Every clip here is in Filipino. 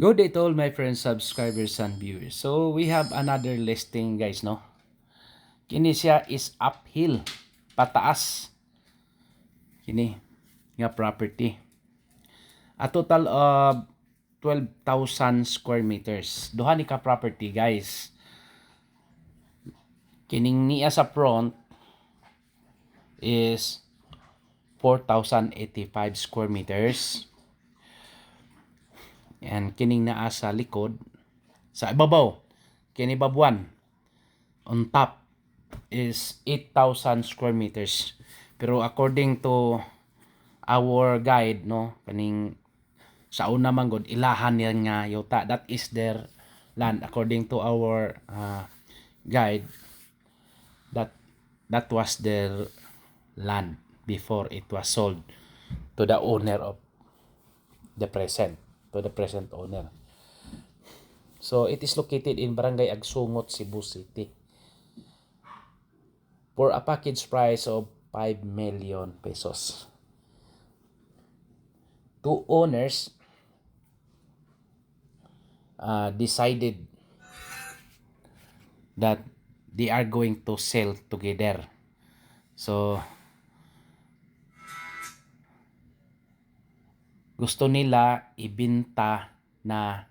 Good day to all my friends, subscribers, and viewers. So, we have another listing guys, no? Kini siya is uphill, pataas. Kini, nga property. A total of 12,000 square meters. Duha ni ka property guys. Kining niya sa front is 4,085 square meters. And kining naa sa likod, sa ibabaw, kini babuan, on top is 8,000 square meters. Pero according to our guide, no, kaning sa una man god ilahan niya nga yuta, that is their land according to our guide, that was their land before it was sold to the owner of the present owner. So it is located in Barangay Agsungot, Cebu City, for a package price of 5 million pesos. Two owners decided that they are going to sell together. So gusto nila ibenta na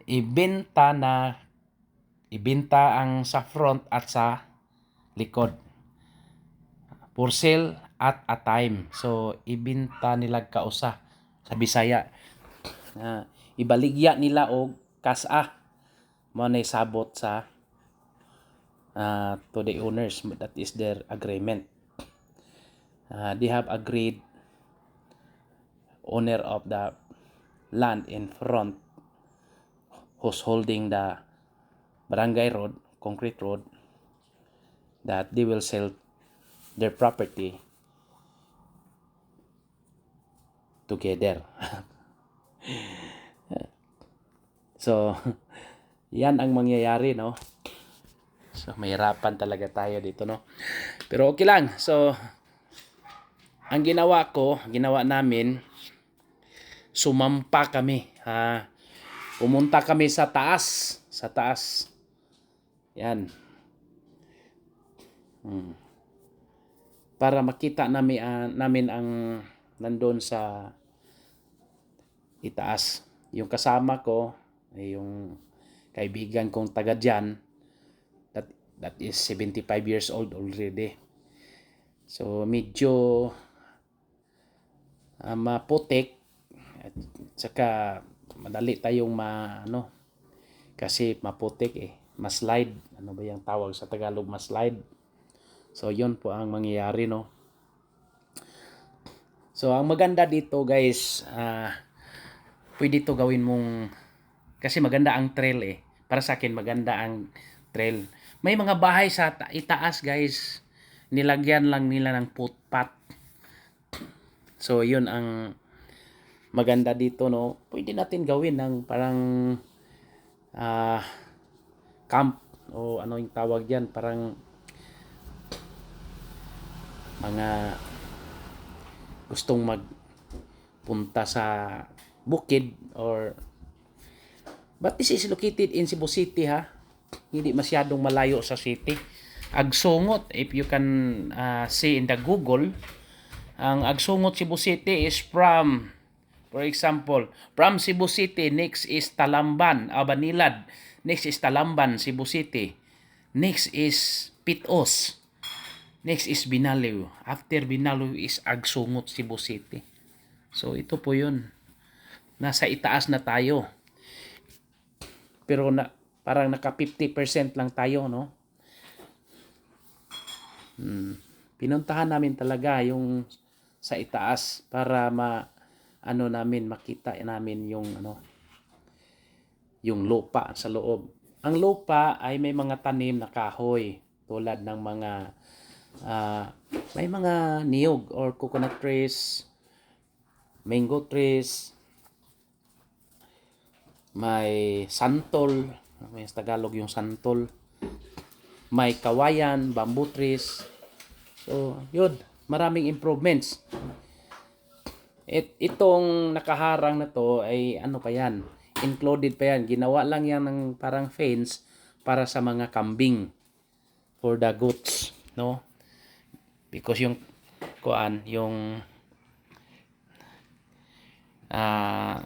ibenta ang sa front at sa likod, for sale at a time. So ibenta nila kausa sa Bisaya, ibaligya nila og kasa mo na sabot sa to the owners. That is their agreement. They have agreed, owner of the land in front who's holding the barangay road, concrete road, that they will sell their property together. So yan ang mangyayari, no? So mahirapan talaga tayo dito, no? Pero okay lang. So ang ginawa namin, sumampa kami. Pumunta kami sa taas. Yan. Para makita namin ang nandun sa itaas. Yung kasama ko, yung kaibigan kong taga dyan, that is 75 years old already. So medyo maputik at saka madali tayong kasi maputik maslide. Ano ba yung tawag sa Tagalog, maslide? So yun po ang mangyayari, no? So ang maganda dito guys, pwede to gawin mong, kasi maganda ang trail para sa akin maganda ang trail. May mga bahay sa itaas guys, nilagyan lang nila ng footpath. So yun ang maganda dito, no? Pwede natin gawin ng parang camp o ano yung tawag diyan, parang mga gustong magpunta sa bukid, or but this is located in Cebu City, hindi masyadong malayo sa city. Agsungot, if you can see in the Google, ang Agsungot, Cebu City is from, for example, from Cebu City, next is Talamban, Abanilad, next is Talamban, Cebu City, next is Pitos, next is Binaliw, after Binaliw is Agsungot, Cebu City. So ito po yun, nasa itaas na tayo, pero parang naka 50% lang tayo, no? Pinuntahan namin talaga yung sa itaas para makita namin yung lupa sa loob. Ang lupa ay may mga tanim na kahoy, tulad ng mga may mga niyog or coconut trees, mango trees, may santol, may sa Tagalog yung santol, may kawayan, bamboo trees. So yun, maraming improvements. Itong nakaharang na to ay ano pa yan, included pa yan. Ginawa lang yan ng parang fence para sa mga kambing, for the goats, no? Because yung yung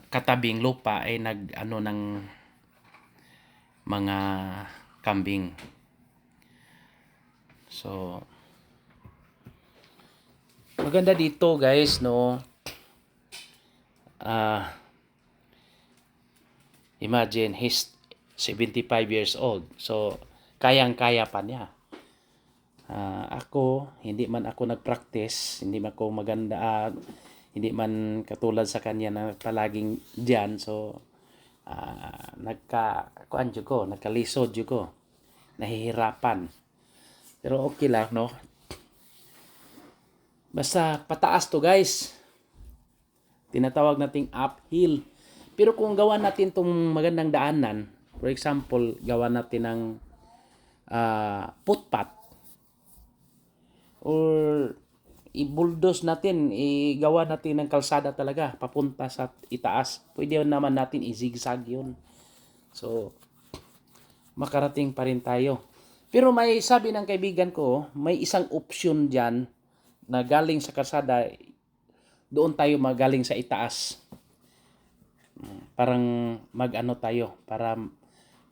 katabing lupa ay nag ano ng mga kambing. So maganda dito guys, no? Imagine he's 75 years old. So kayang-kaya pa niya. Ako, hindi man ako nag-practice, hindi man ako maganda, hindi man katulad sa kanya na palaging diyan. So nagkalisod jud ko. Nahihirapan. Pero okay lang, no? Basta pataas to guys. Tinatawag nating uphill. Pero kung gawa natin tong magandang daanan, for example, gawa natin ng footpath, or i-bulldoze natin, igawa natin ng kalsada talaga papunta sa itaas. Pwede naman natin i-zigzag yun. So, makarating pa rin tayo. Pero may sabi ng kaibigan ko, may isang option dyan na galing sa kalsada, doon tayo magaling sa itaas. Parang mag-ano tayo, para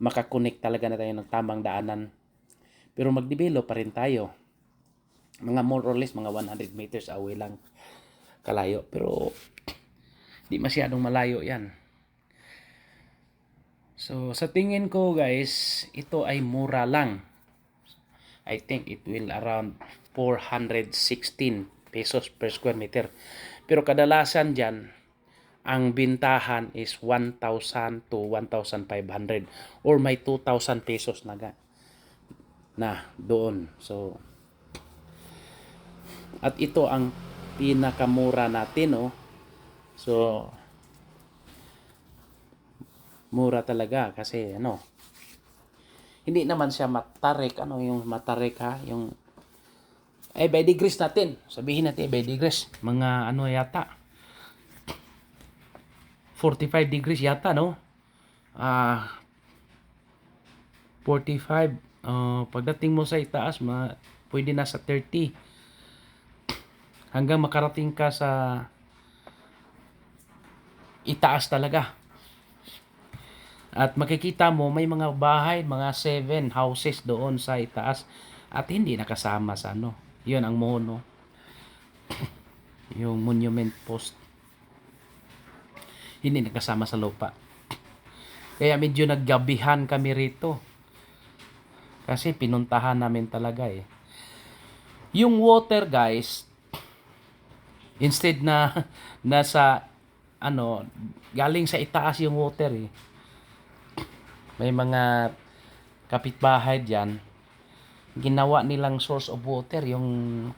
makakonek talaga na tayo ng tamang daanan. Pero mag-develop pa rin tayo. Mga more or less, mga 100 meters away lang kalayo. Pero di masyadong malayo yan. So sa tingin ko guys, ito ay mura lang. I think it will around 416 pesos per square meter. Pero kadalasan dyan, ang bintahan is 1,000 to 1,500 or may 2,000 pesos na doon. So at ito ang pinakamura natin, oh. So mura talaga kasi hindi naman siya matarik. Yung matarik ha, yung by degrees natin. Sabihin natin by degrees, mga yata 45 degrees yata, no? 45, pagdating mo sa itaas, pwede na sa 30 hanggang makarating ka sa itaas talaga. At makikita mo may mga bahay, mga 7 houses doon sa itaas at hindi nakasama sa yun ang mono. Yung monument post hindi nakasama sa lupa. Kaya medyo naggabihan kami rito. Kasi pinuntahan namin talaga eh. Yung water guys, instead na nasa galing sa itaas yung water eh. May mga kapitbahay diyan, ginawa nilang source of water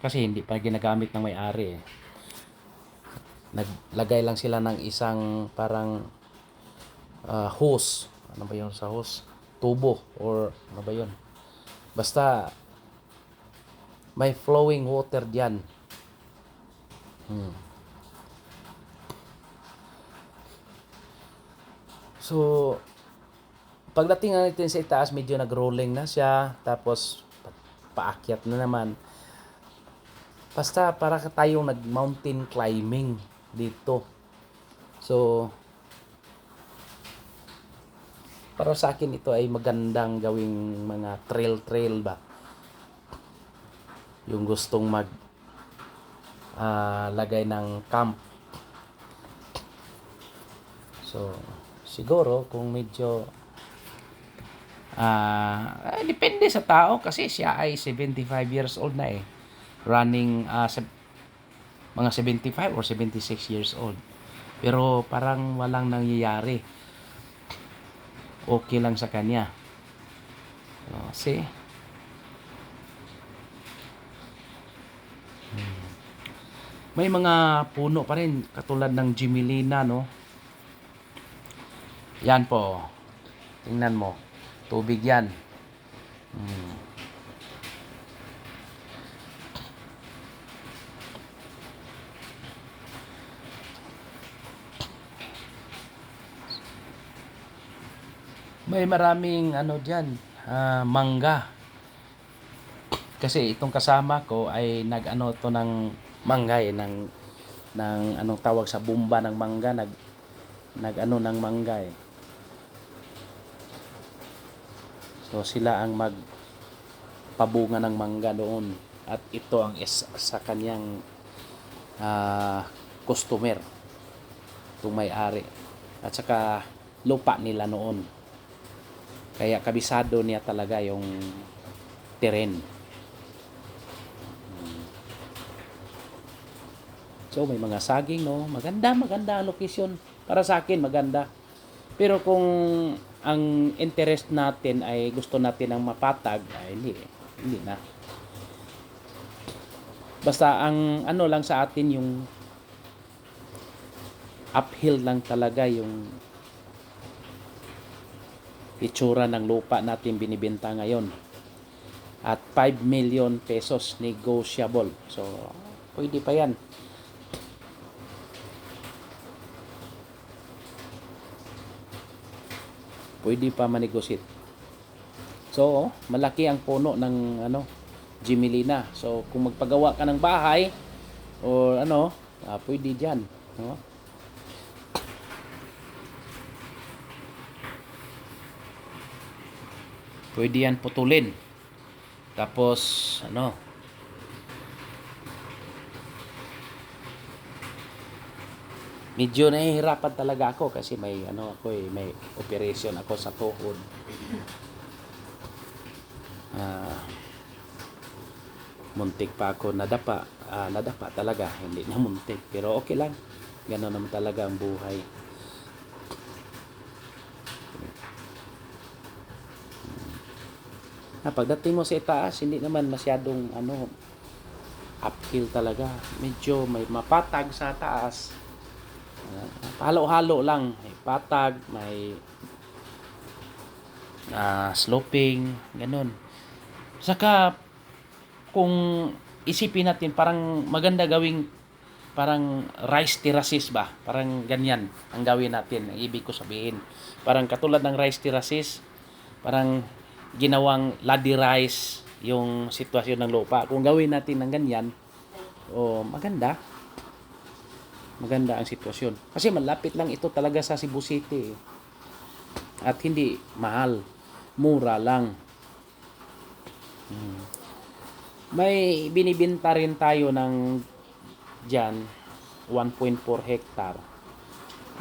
kasi hindi pa ginagamit ng may-ari eh. Naglagay lang sila ng isang parang hose. Ano ba yun sa hose? Tubo or ano ba yun? Basta may flowing water diyan. So pagdating natin sa itaas, medyo nag-rolling na siya, tapos paakyat na naman. Basta para tayong nag-mountain climbing dito. So para sa akin ito ay magandang gawing mga trail ba. Yung gustong lagay ng camp. So siguro kung medyo depende sa tao kasi siya ay 75 years old na eh. Running mga 75 or 76 years old. Pero parang walang nangyayari. Okay lang sa kanya. See? May mga puno pa rin katulad ng Jimelina, no? Yan po. Tingnan mo. Tubig yan. May maraming ano diyan, mangga. Kasi itong kasama ko ay nag-ano to ng mangga ng anong tawag sa bumba ng mangga, nag-ano ng mangga eh. So sila ang magpabunga ng mangga doon at ito ang sa kanyang customer, itong may-ari. At saka lupa nila noon. Kaya kabisado niya talaga yung terrain. So may mga saging, no. Maganda ang location. Para sa akin maganda. Pero kung ang interest natin ay gusto natin ng mapatag, ay hindi na. Basta ang ano lang sa atin yung uphill lang talaga yung itsura ng lupa natin binibenta ngayon. At 5 million pesos negotiable. So pwede pa yan. Pwede pa manegosyate. So, malaki ang puno ng Jimelina. So, kung magpagawa ka ng bahay or pwede diyan, no? Pwede yan putulin. Tapos medyo nahihirapan talaga ako kasi may may operation ako sa tuhod. Muntik pa ako nadapa talaga, hindi na muntik, pero okay lang, gano'n naman talaga ang buhay. Pagdating mo sa itaas, hindi naman masyadong uphill talaga, medyo may mapatag sa taas. Halo-halo lang, may patag, may sloping, ganun. Saka kung isipin natin, parang maganda gawing parang rice terraces ba, parang ganyan ang gawin natin. Ang ibig ko sabihin, parang katulad ng rice terraces, parang ginawang ladder rice yung sitwasyon ng lupa. Kung gawin natin ng ganyan, maganda ang sitwasyon. Kasi malapit lang ito talaga sa Cebu City. At hindi mahal. Mura lang. May binibenta rin tayo ng dyan, 1.4 hectare.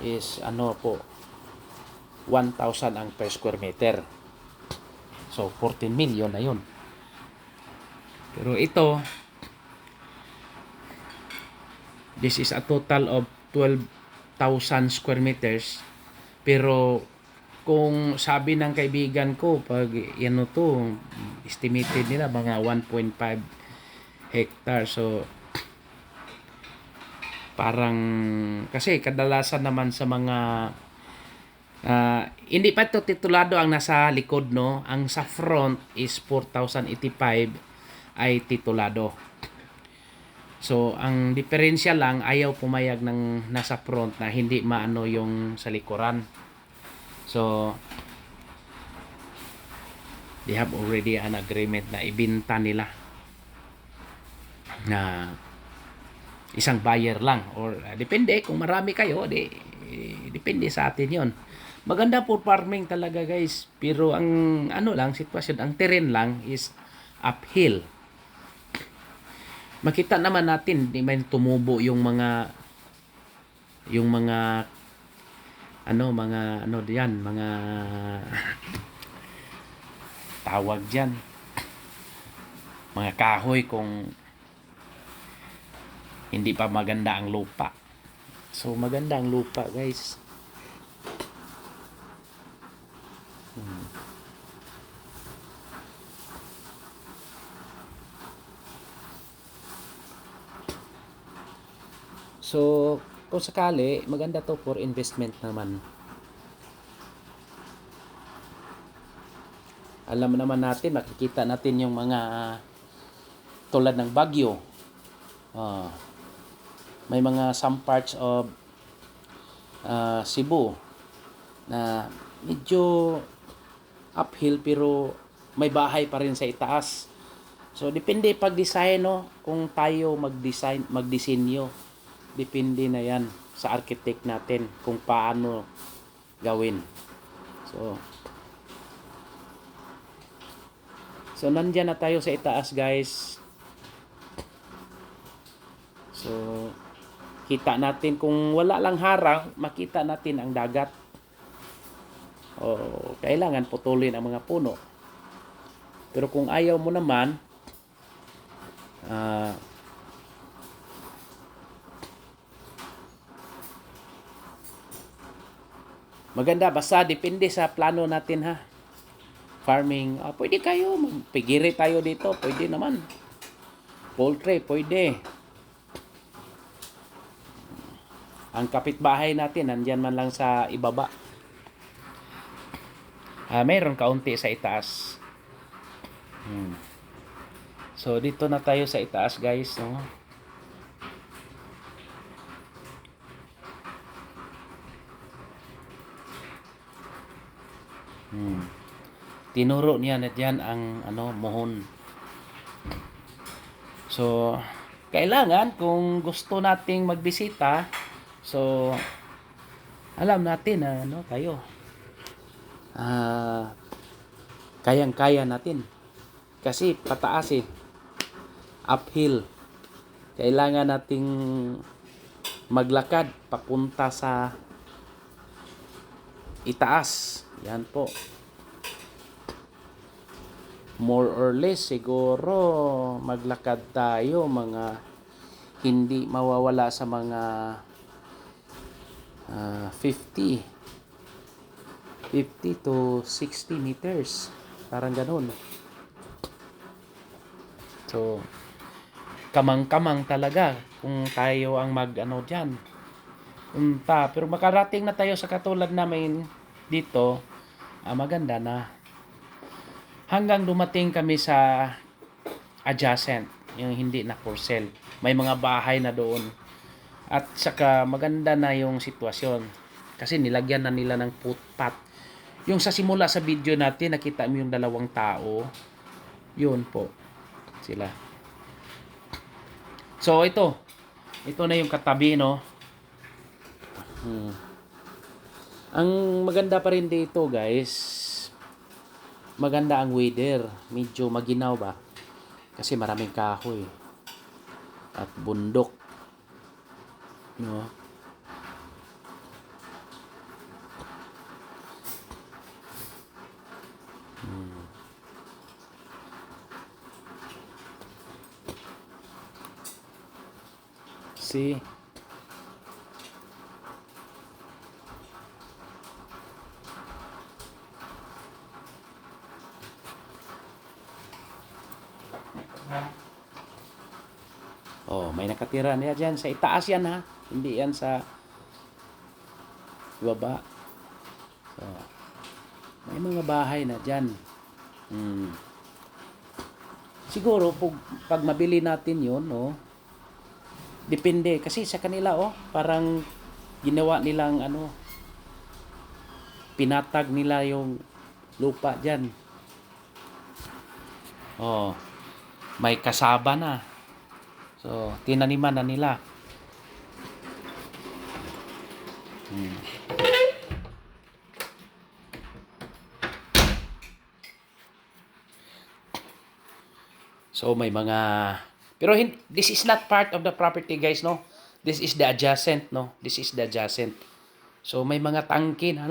Is 1,000 ang per square meter. So, 14 million na yun. Pero ito, this is a total of 12,000 square meters. Pero kung sabi ng kaibigan ko, pag estimated nila mga 1.5 hectare. So parang kasi kadalasan naman sa mga hindi pa ito titulado ang nasa likod, no. Ang sa front is 4,085 ay titulado. So, ang diferensya lang, ayaw pumayag ng nasa front na hindi maano yung sa likuran. So, they have already an agreement na ibinta nila na isang buyer lang. Or depende, kung marami kayo, depende sa atin yon. Maganda po farming talaga, guys. Pero ang sitwasyon, ang terrain lang is uphill. Makita naman natin, di man tumubo yung mga mga tawag diyan, mga kahoy, kung hindi pa maganda ang lupa. So maganda ang lupa, guys. So, kung sakali, maganda to for investment naman. Alam naman natin, makikita natin yung mga tulad ng Baguio. May mga some parts of Cebu na medyo uphill pero may bahay pa rin sa itaas. So depende pag design, no, kung tayo magdisenyo. Depende na 'yan sa architect natin kung paano gawin. So nandiyan na tayo sa itaas, guys. So kita natin kung wala lang harang, makita natin ang dagat. O kailangan putulin ang mga puno. Pero kung ayaw mo naman, maganda, basta depende sa plano natin, ha. Farming, pwede kayo, magpigiri tayo dito, pwede naman. Poultry, pwede. Ang kapitbahay natin, nandyan man lang sa ibaba. Mayroon kaunti sa itaas. So, dito na tayo sa itaas, guys, no? Tinuro niya na dyan ang mohon. So, kailangan kung gusto nating magbisita, so alam natin na tayo kayang-kaya natin. Kasi pataas uphill. Kailangan nating maglakad papunta sa itaas. Yan po. More or less siguro maglakad tayo mga hindi mawawala sa mga 50 to 60 meters, parang ganun. So kamang-kamang talaga kung tayo ang dyan punta. Pero makarating na tayo sa katulad namin dito, maganda na. Hanggang dumating kami sa adjacent, yung hindi na for sale. May mga bahay na doon. At saka maganda na yung sitwasyon. Kasi nilagyan na nila ng footpath. Yung sa simula sa video natin, nakita mo yung dalawang tao. Yun po. Sila. So ito. Ito na yung katabi, no? Ang maganda pa rin dito, guys, maganda ang weather. Medyo maginaw ba? Kasi maraming kahoy at bundok, no? See? May nakatira niya dyan. Sa itaas yan, ha? Hindi yan sa baba. So, may mga bahay na dyan. Siguro, pag mabili natin yun, no? Depende. Kasi sa kanila, parang ginawa nilang, pinatag nila yung lupa dyan. May kasaba na. So, tinaniman na nila. So, may mga... Pero this is not part of the property, guys, no? This is the adjacent, no? This is the adjacent. So, may mga tangkin,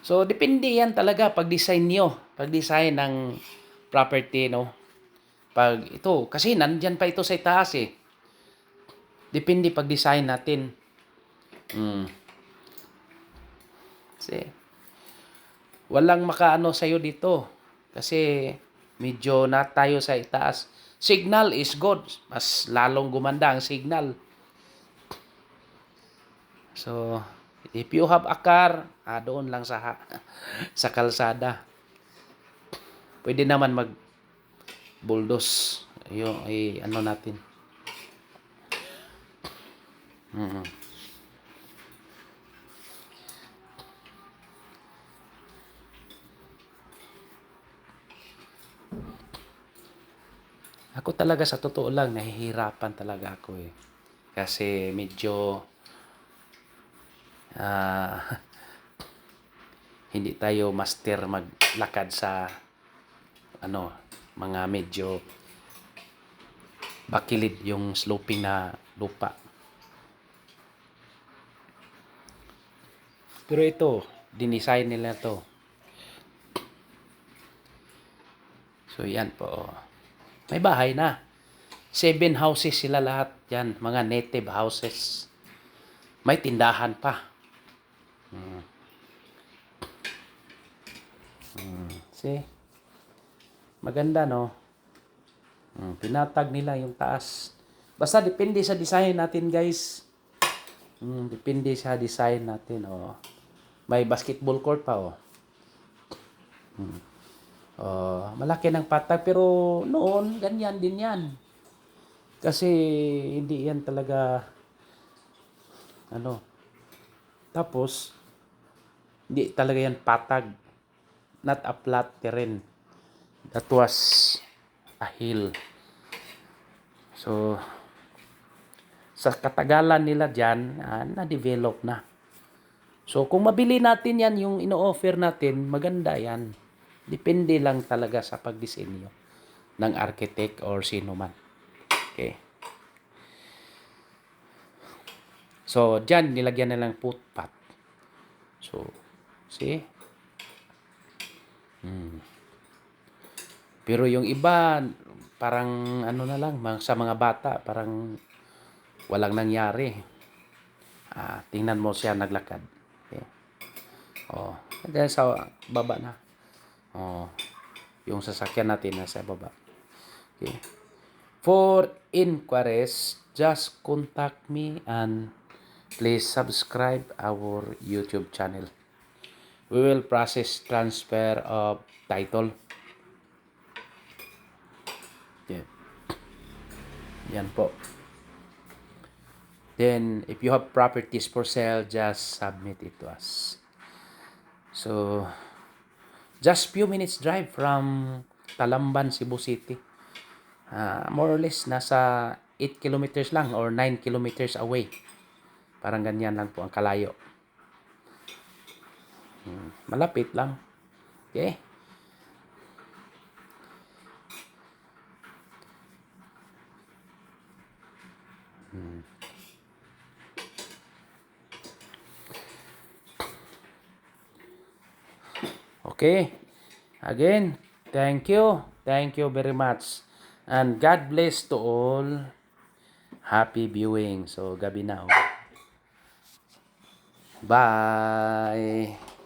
So, depende yan talaga pag-design nyo. Pag-design ng property, no? Pag ito, kasi nandyan pa ito sa itaas, Depende pag-design natin. Kasi, walang makaano sa'yo dito. Kasi, medyo na tayo sa itaas. Signal is good. Mas lalong gumanda ang signal. So, if you have a car, doon lang sa kalsada. Pwede naman bulldoze. Yung natin. talaga sa totoo lang, nahihirapan talaga ako eh. Kasi medyo ah, hindi tayo master maglakad sa ano, mga medyo bakilid yung sloping na lupa. Pero ito, dinesign nila to. So yan po. May bahay na. 7 houses sila lahat yan. Mga native houses. May tindahan pa. See? Maganda no? Pinatag nila yung taas. Basta depende sa design natin guys. Depende sa design natin. Oh. May basketball court pa. Oh. Malaki ng patag. Pero noon, ganyan din yan. Kasi hindi yan talaga ano. Tapos, hindi talaga yan patag. Not a flat terrain. That was a hill. So, sa katagalan nila dyan, na-develop na. So, kung mabili natin yan, yung ino-offer natin, maganda yan. Depende lang talaga sa pagdisenyo ng architect or sino man. Okay. So, dyan, nilagyan na lang footpath. So, see? Pero yung iba, parang ano na lang, sa mga bata, parang walang nangyari. Tingnan mo siya naglakad. Okay. Oh, dahil sa baba na. Oh, yung sasakyan natin nasa baba. Okay. For inquiries, just contact me and please subscribe our YouTube channel. We will process transfer of title. Yeah. Yan po. Then, if you have properties for sale, just submit it to us. So, just few minutes drive from Talamban, Cebu City. More or less, nasa 8 kilometers lang or 9 kilometers away. Parang ganyan lang po ang kalayo. Malapit lang. Okay? Okay. Again, thank you. Thank you very much. And God bless to all. Happy viewing. So, gabi na. Bye.